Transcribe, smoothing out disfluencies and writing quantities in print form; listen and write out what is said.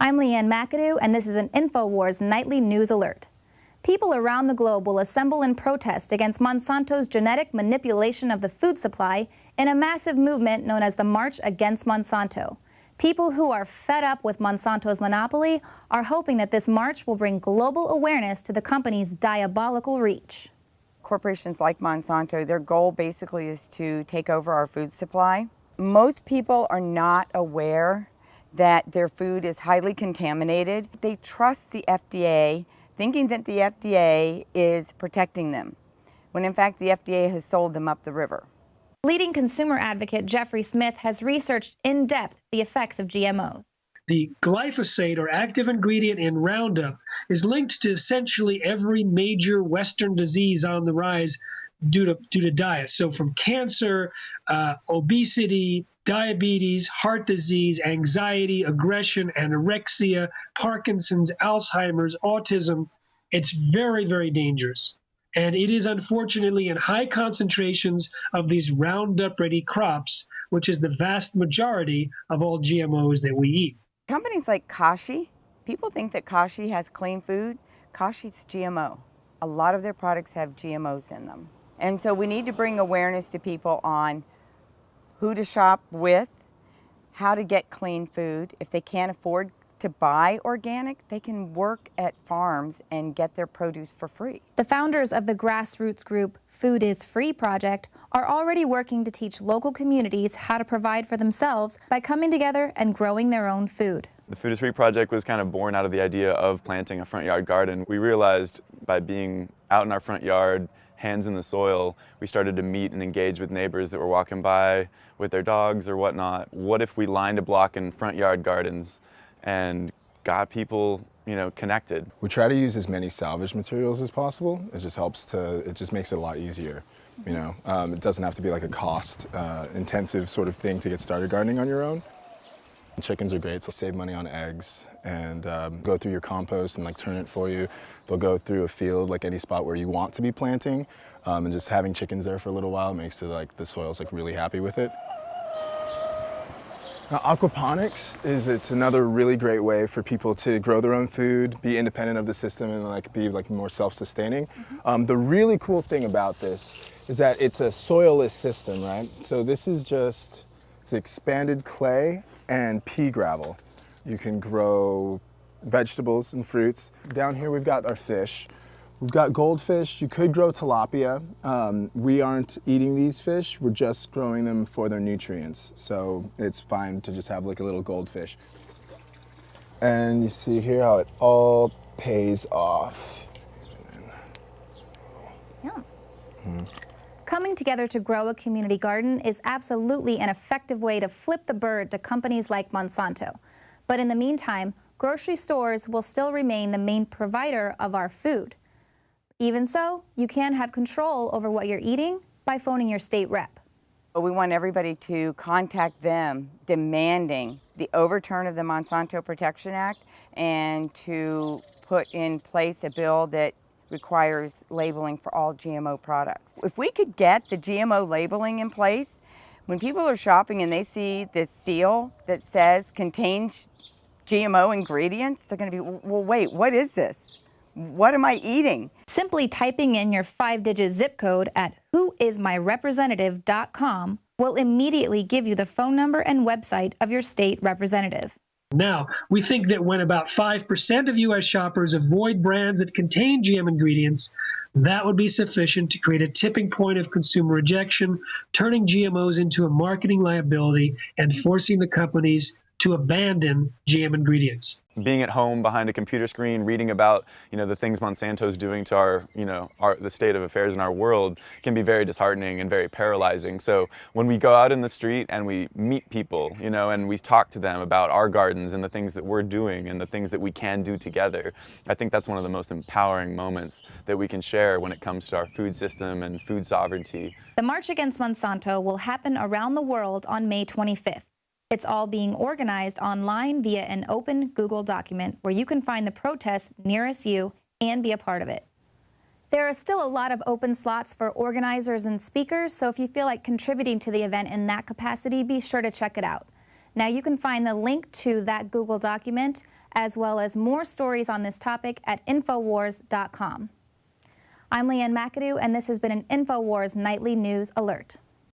I'm Leanne McAdoo, and this is an InfoWars Nightly News Alert. People around the globe will assemble in protest against Monsanto's genetic manipulation of the food supply in a massive movement known as the March Against Monsanto. People who are fed up with Monsanto's monopoly are hoping that this march will bring global awareness to the company's diabolical reach. Corporations like Monsanto, their goal basically is to take over our food supply. Most people are not aware that their food is highly contaminated. They trust the FDA, thinking that the FDA is protecting them, when in fact the FDA has sold them up the river. Leading consumer advocate Jeffrey Smith has researched in depth the effects of GMOs. The glyphosate, or active ingredient in Roundup, is linked to essentially every major Western disease on the rise due to diet. So from cancer, obesity, diabetes, heart disease, anxiety, aggression, anorexia, Parkinson's, Alzheimer's, autism, it's very, very dangerous. And it is unfortunately in high concentrations of these Roundup-ready crops, which is the vast majority of all GMOs that we eat. Companies like Kashi, people think that Kashi has clean food. Kashi's GMO. A lot of their products have GMOs in them. And so we need to bring awareness to people on who to shop with, how to get clean food. If they can't afford to buy organic, they can work at farms and get their produce for free. The founders of the grassroots group Food is Free Project are already working to teach local communities how to provide for themselves by coming together and growing their own food. The Food is Free Project was kind of born out of the idea of planting a front yard garden. We realized by being out in our front yard, hands in the soil, we started to meet and engage with neighbors that were walking by with their dogs or whatnot. What if we lined a block in front yard gardens and got people, connected? We try to use as many salvage materials as possible. It just makes it a lot easier. It doesn't have to be like a cost intensive sort of thing to get started gardening on your own. Chickens are great, so save money on eggs and go through your compost and turn it for you. They'll go through a field like any spot where you want to be planting, and just having chickens there for a little while makes it the soil's really happy with it. Now, aquaponics it's another really great way for people to grow their own food, be independent of the system, and be more self-sustaining. The really cool thing about this is that it's a soilless system, right? So this is just it's expanded clay and pea gravel. You can grow vegetables and fruits. Down here we've got our fish. We've got goldfish. You could grow tilapia. We aren't eating these fish. We're just growing them for their nutrients. So it's fine to just have a little goldfish. And you see here how it all pays off. Yeah. Coming together to grow a community garden is absolutely an effective way to flip the bird to companies like Monsanto. But in the meantime, grocery stores will still remain the main provider of our food. Even so, you can have control over what you're eating by phoning your state rep. We want everybody to contact them demanding the overturn of the Monsanto Protection Act and to put in place a bill that requires labeling for all GMO products. If we could get the GMO labeling in place, when people are shopping and they see this seal that says contains GMO ingredients, they're going to be, well, wait, what is this? What am I eating? Simply typing in your 5-digit zip code at whoismyrepresentative.com will immediately give you the phone number and website of your state representative. Now, we think that when about 5% of U.S. shoppers avoid brands that contain GM ingredients, that would be sufficient to create a tipping point of consumer rejection, turning GMOs into a marketing liability and forcing the companies to abandon GM ingredients. Being at home behind a computer screen, reading about the things Monsanto's doing to the state of affairs in our world can be very disheartening and very paralyzing. So when we go out in the street and we meet people, and we talk to them about our gardens and the things that we're doing and the things that we can do together, I think that's one of the most empowering moments that we can share when it comes to our food system and food sovereignty. The March Against Monsanto will happen around the world on May 25th. It's all being organized online via an open Google document where you can find the protest nearest you and be a part of it. There are still a lot of open slots for organizers and speakers, so if you feel like contributing to the event in that capacity, be sure to check it out. Now you can find the link to that Google document as well as more stories on this topic at Infowars.com. I'm Leanne McAdoo, and this has been an InfoWars Nightly News Alert.